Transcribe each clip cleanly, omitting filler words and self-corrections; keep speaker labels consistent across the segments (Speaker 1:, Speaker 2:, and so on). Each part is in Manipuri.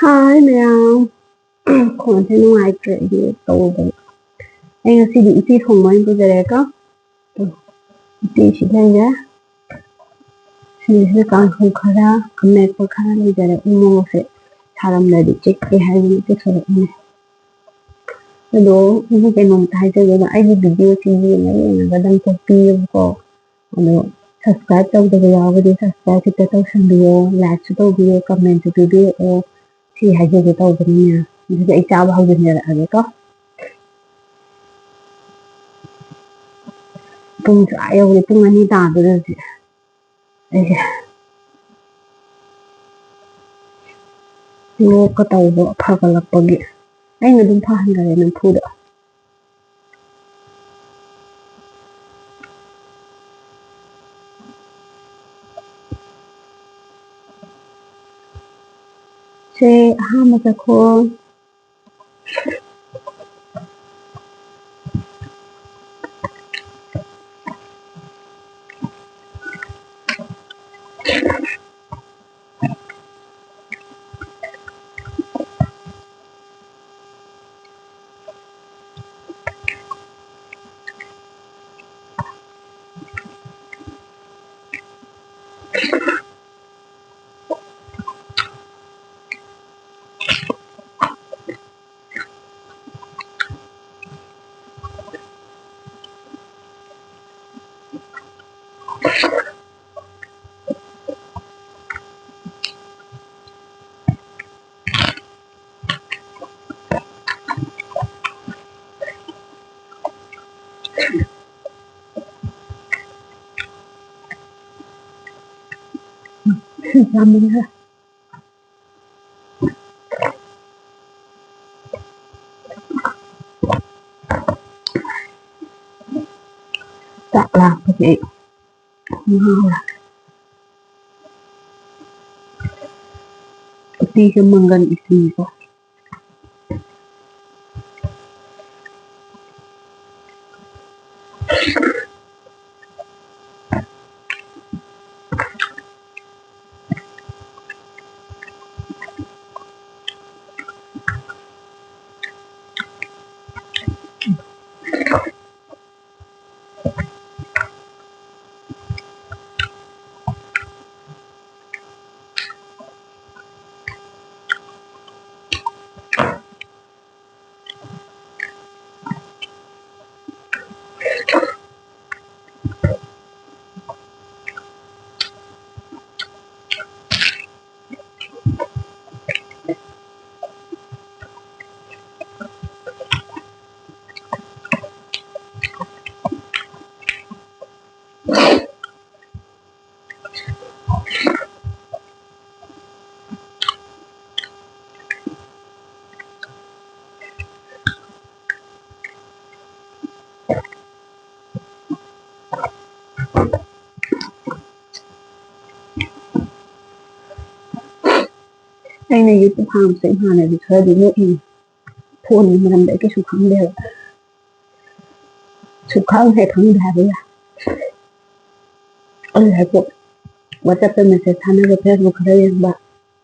Speaker 1: Hi ma'am. Khỏe thế ngoài chuyện gì tàu vậy? Anh là xin định chi thùng mà anh bây giờ đấy có? Đi chị đây nhé. Xin sẽ càng không khá ra, cầm mẹ của khá bây giờ đấy anh mua phải 사람 나도 찍게 하는 게 저렇네. 그래도 이게 너무 다이제가 아이디 비디오 찍는 거 가장 좋고 ano subscribe tꯧꯗꯕ ꯌꯥꯎꯔꯒꯗꯤ subscribe ꯈꯤꯇ ꯇꯧꯁꯟꯕꯤꯌꯣ ꯂꯥꯏꯛꯁꯨ ꯇꯧꯕꯤꯌꯣ ꯀꯃꯦꯟꯁꯨ ꯄꯤꯕꯤꯔꯛꯑꯣ ꯁꯤ ꯍꯥꯏꯖꯒꯦ ꯇꯧꯕꯅꯤꯅꯦ ꯑꯗꯨꯗꯤ ꯑꯩ ꯆꯥꯕ ꯍꯧꯖꯤꯟꯖꯔꯛꯑꯒꯦꯀꯣ ꯄꯨꯡꯁꯨ ꯑꯥ ꯌꯧꯔꯦ ꯄꯨꯡ 2 ꯇꯥꯗꯣꯔꯦ ꯍꯧꯖꯤꯛ ꯑꯩꯁꯦ ꯂꯣꯛꯀ ꯇꯧꯕ ꯐꯒꯠꯂꯛꯄꯒꯤ ꯑꯩꯅ ꯑꯗꯨꯝ ꯐꯍꯟꯈꯔꯦ ꯅꯝꯐꯨꯗ ꯁꯦ ꯑꯍꯥꯟꯕ ꯆꯈꯣꯜ ꯆꯥꯃꯤꯟꯅ ꯆꯥꯛ ꯂꯥꯛꯄꯒꯤ ꯉꯥꯎꯔꯦ ꯎꯇꯤꯁꯦ ꯃꯪꯒꯟ ꯎꯇꯤꯀꯣ ꯑꯩꯅ ꯌꯨꯇ꯭ꯌꯨꯕ ꯍꯥꯡꯕꯁꯦ ꯍꯥꯟꯅꯗꯤ ꯈꯔꯗꯤ ꯅꯣꯛꯏꯅꯤ ꯐꯣꯟꯒꯤ ꯃꯔꯝꯗ ꯑꯩ ꯀꯩꯁꯨ ꯈꯪꯗꯦꯕ ꯁꯨꯛꯈꯪ ꯍꯦꯛ ꯈꯪꯗꯦ ꯍꯥꯏꯕ ꯌꯥꯏ ꯑꯩ ꯍꯥꯏꯕꯨ ꯋꯥꯆꯞꯇ ꯃꯦꯁꯦꯖ ꯊꯥꯅꯕ ꯐꯦꯁꯕꯨꯛ ꯈꯔ ꯌꯦꯡꯕ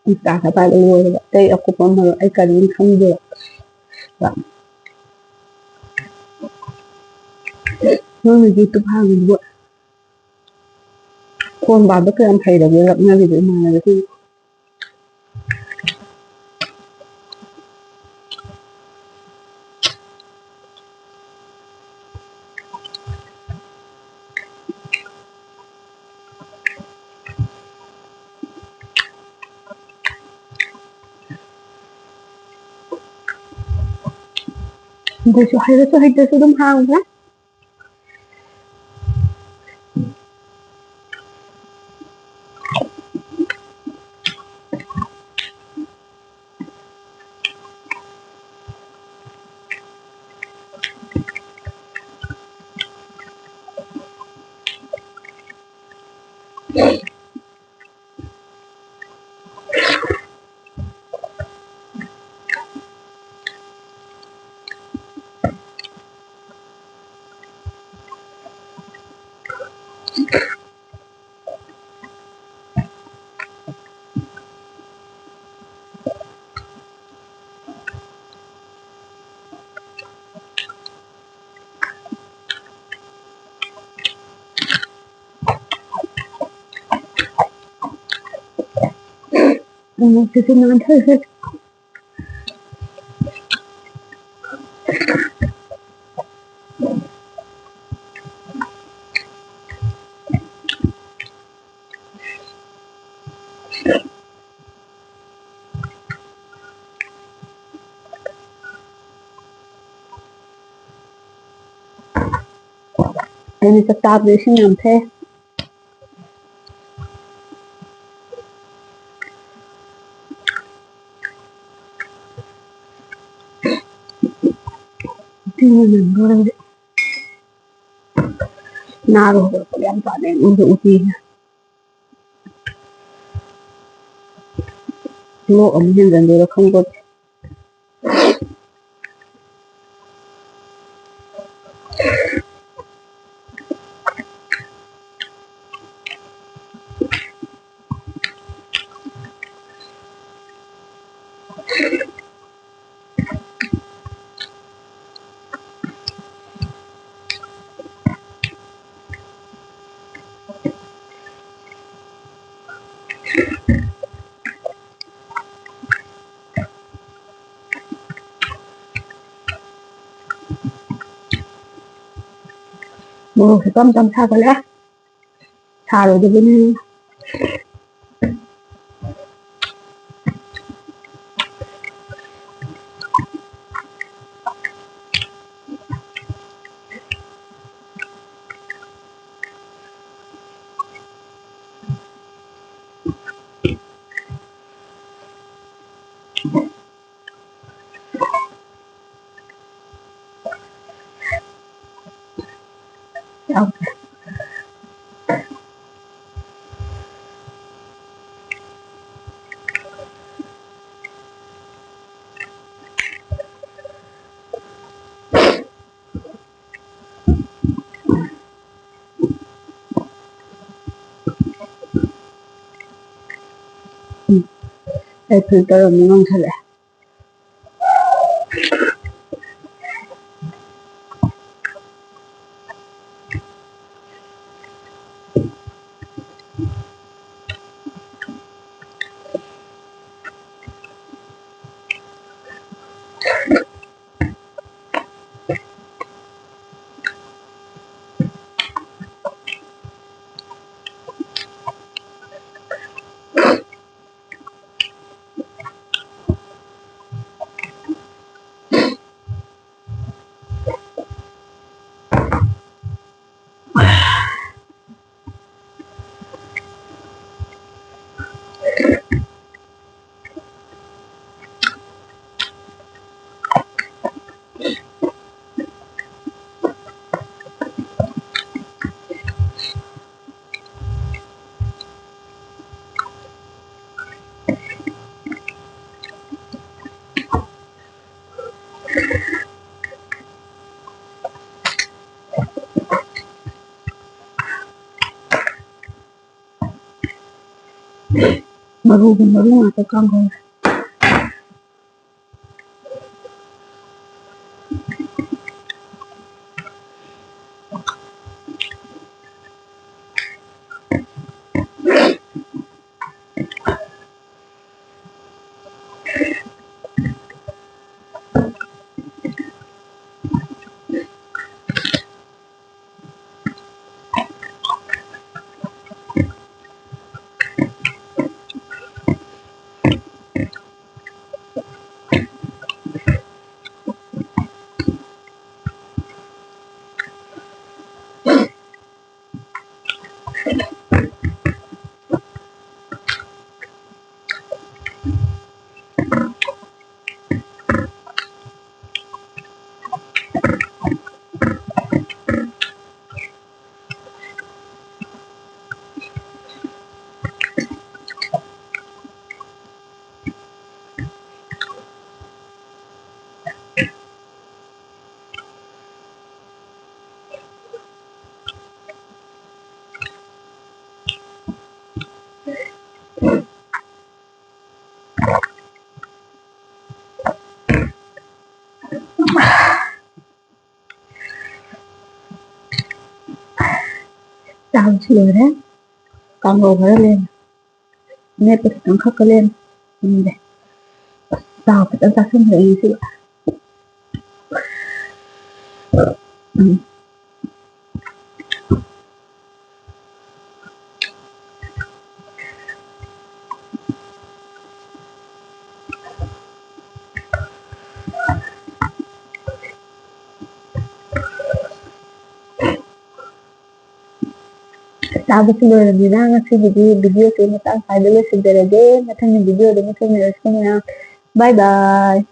Speaker 1: ꯏꯟꯁꯇꯥ ꯈꯔ ꯄꯥꯏꯕ ꯂꯣꯏꯔꯦꯕ ꯑꯇꯩ ꯑꯀꯨꯞꯄ ꯃꯔꯣꯜ ꯑꯩ ꯀꯔꯤꯝ ꯈꯪꯗꯦꯕ ꯅꯪꯅ ꯌꯨꯇ꯭ꯌꯨꯕ ꯍꯥꯡꯉꯤꯗꯨꯕꯨ ꯐꯣꯟ ꯄꯥꯏꯕ ꯀꯌꯥꯝ ꯍꯩꯔꯒꯦ ꯂꯛꯅꯔꯤꯕ ꯏꯃꯥꯟꯅꯕꯁꯤꯡ ꯑꯗꯨꯁꯨ ꯍꯩꯔꯁꯨ ꯍꯩꯇ꯭ꯔꯁꯨ ꯑꯗꯨꯝ ꯍꯥꯡꯕ꯭ꯔꯥ Kasi naman tayo. Ini tetap di sini nanti. Tingnan ko naruh ko yan pa din uti. Lo ang hindi dito kung ko. Morok thì có sao cái lẽ xào rồi thì bên đâu đây filter rồi mình ngon thật lẽ maru atau kanghou tahu sih ya kanghou lên metpa sedang lên Hindi. Dapat ang sasabihin sila. Sabi siguro na ngasih video sini tak ada lu segera deh, macam video dengan semua. Bye bye.